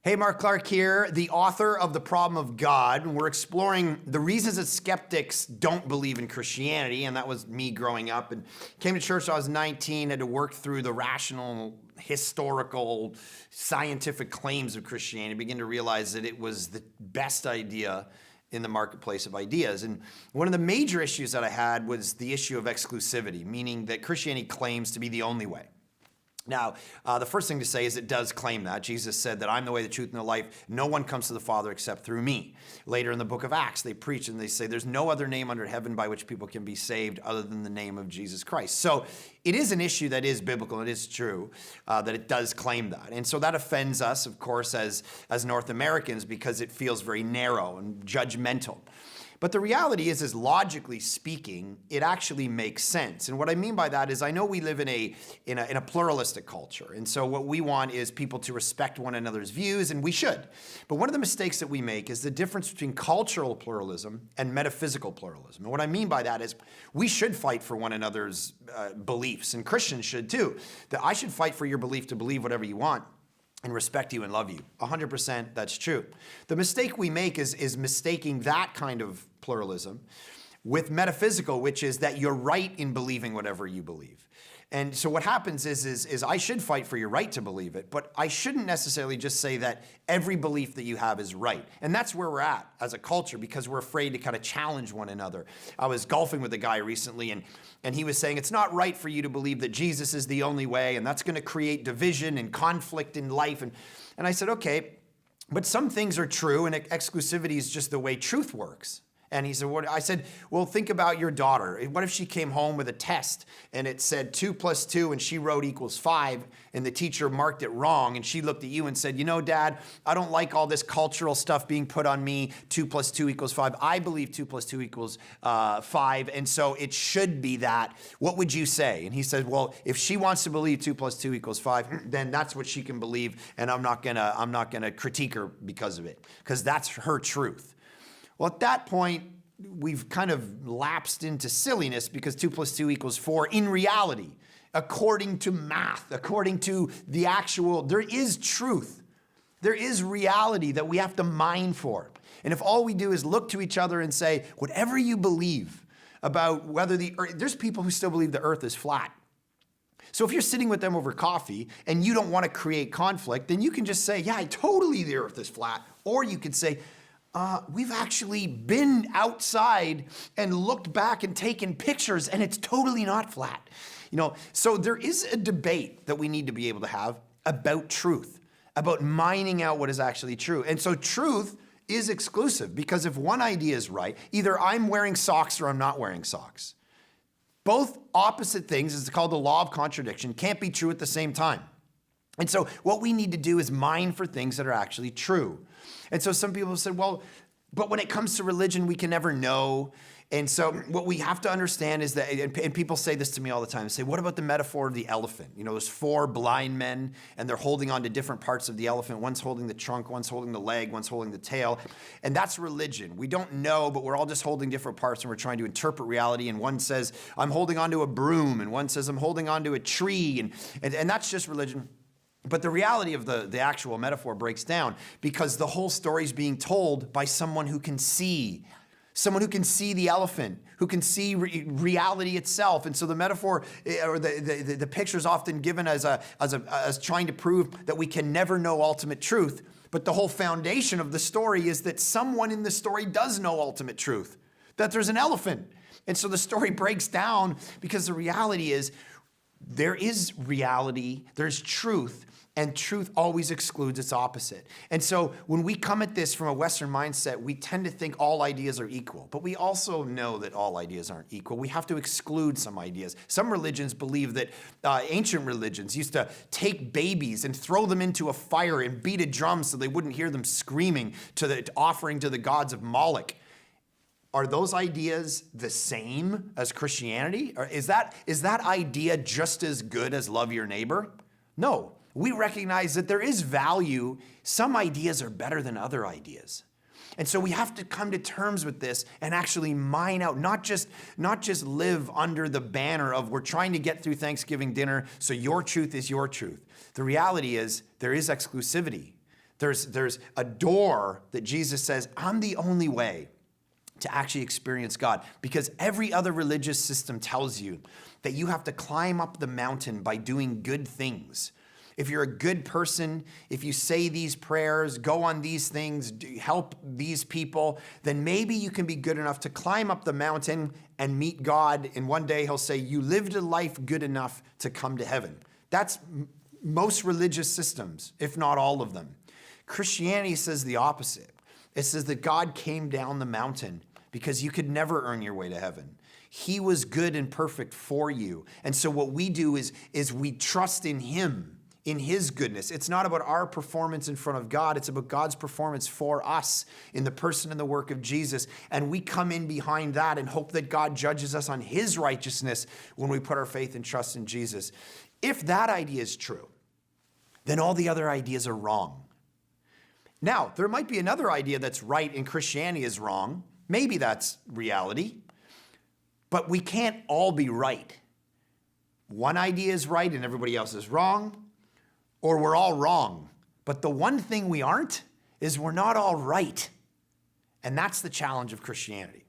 Hey, Mark Clark here, the author of The Problem of God, and we're exploring the reasons that skeptics don't believe in Christianity, and that was me growing up. And came to church when I was 19, had to work through the rational, historical, scientific claims of Christianity, begin to realize that it was the best idea in the marketplace of ideas. And one of the major issues that I had was the issue of exclusivity, meaning that Christianity claims to be the only way. Now, the first thing to say is it does claim that. Jesus said that I'm the way, the truth, and the life. No one comes to the Father except through me. Later in the book of Acts, they preach and they say there's no other name under heaven by which people can be saved other than the name of Jesus Christ. So it is an issue that is biblical. It is true that it does claim that. And so that offends us, of course, as North Americans because it feels very narrow and judgmental. But the reality is logically speaking, it actually makes sense. And what I mean by that is I know we live in a pluralistic culture. And so what we want is people to respect one another's views, and we should. But one of the mistakes that we make is the difference between cultural pluralism and metaphysical pluralism. And what I mean by that is we should fight for one another's beliefs, and Christians should too. That I should fight for your belief to believe whatever you want and respect you and love you. 100% that's true. The mistake we make is mistaking that kind of pluralism with metaphysical, which is that you're right in believing whatever you believe. And so what happens is I should fight for your right to believe it, but I shouldn't necessarily just say that every belief that you have is right. And that's where we're at as a culture because we're afraid to kind of challenge one another. I was golfing with a guy recently and he was saying it's not right for you to believe that Jesus is the only way and that's going to create division and conflict in life. And I said, okay, but some things are true and exclusivity is just the way truth works. And he said, "What?" I said, well, think about your daughter. What if she came home with a test and it said 2 + 2 and she wrote = 5 and the teacher marked it wrong and she looked at you and said, you know, Dad, I don't like all this cultural stuff being put on me. 2 + 2 = 5. I believe 2 + 2 = 5 and so it should be that. What would you say? And he said, well, if she wants to believe 2 + 2 = 5, then that's what she can believe and I'm not gonna critique her because of it because that's her truth. Well, at that point, we've kind of lapsed into silliness because 2 + 2 = 4 in reality, according to math, according to the actual, there is truth. There is reality that we have to mine for. And if all we do is look to each other and say, whatever you believe about whether the earth, there's people who still believe the earth is flat. So if you're sitting with them over coffee and you don't want to create conflict, then you can just say, yeah, totally the earth is flat. Or you could say, we've actually been outside and looked back and taken pictures and it's totally not flat. So there is a debate that we need to be able to have about truth, about mining out what is actually true. And so truth is exclusive because if one idea is right, either I'm wearing socks or I'm not wearing socks. Both opposite things, it's called the law of contradiction, can't be true at the same time. And so what we need to do is mine for things that are actually true. And so some people said, well, but when it comes to religion, we can never know. And so what we have to understand is that, and people say this to me all the time, they say, what about the metaphor of the elephant? There's 4 blind men and they're holding on to different parts of the elephant. One's holding the trunk, one's holding the leg, one's holding the tail. And that's religion. We don't know, but we're all just holding different parts and we're trying to interpret reality. And one says, I'm holding onto a broom. And one says, I'm holding onto a tree. And that's just religion. But the reality of the actual metaphor breaks down because the whole story is being told by someone who can see. Someone who can see the elephant, who can see reality itself. And so the metaphor or the picture is often given as trying to prove that we can never know ultimate truth. But the whole foundation of the story is that someone in the story does know ultimate truth, that there's an elephant. And so the story breaks down because the reality is there is reality, there's truth, and truth always excludes its opposite. And so when we come at this from a Western mindset, we tend to think all ideas are equal. But we also know that all ideas aren't equal. We have to exclude some ideas. Some religions believe that ancient religions used to take babies and throw them into a fire and beat a drum so they wouldn't hear them screaming offering to the gods of Moloch. Are those ideas the same as Christianity? Or is that idea just as good as love your neighbor? No. We recognize that there is value. Some ideas are better than other ideas. And so we have to come to terms with this and actually mine out, not just live under the banner of we're trying to get through Thanksgiving dinner, so your truth is your truth. The reality is there is exclusivity. There's a door that Jesus says, I'm the only way to actually experience God, because every other religious system tells you that you have to climb up the mountain by doing good things. If you're a good person, if you say these prayers, go on these things, help these people, then maybe you can be good enough to climb up the mountain and meet God. And one day he'll say, you lived a life good enough to come to heaven. That's most religious systems, if not all of them. Christianity says the opposite. It says that God came down the mountain because you could never earn your way to heaven. He was good and perfect for you. And so what we do is we trust in him, in his goodness. It's not about our performance in front of God. It's about God's performance for us in the person and the work of Jesus. And we come in behind that and hope that God judges us on his righteousness when we put our faith and trust in Jesus. If that idea is true, then all the other ideas are wrong. Now, there might be another idea that's right and Christianity is wrong. Maybe that's reality. But we can't all be right. One idea is right and everybody else is wrong, or we're all wrong. But the one thing we aren't is we're not all right. And that's the challenge of Christianity.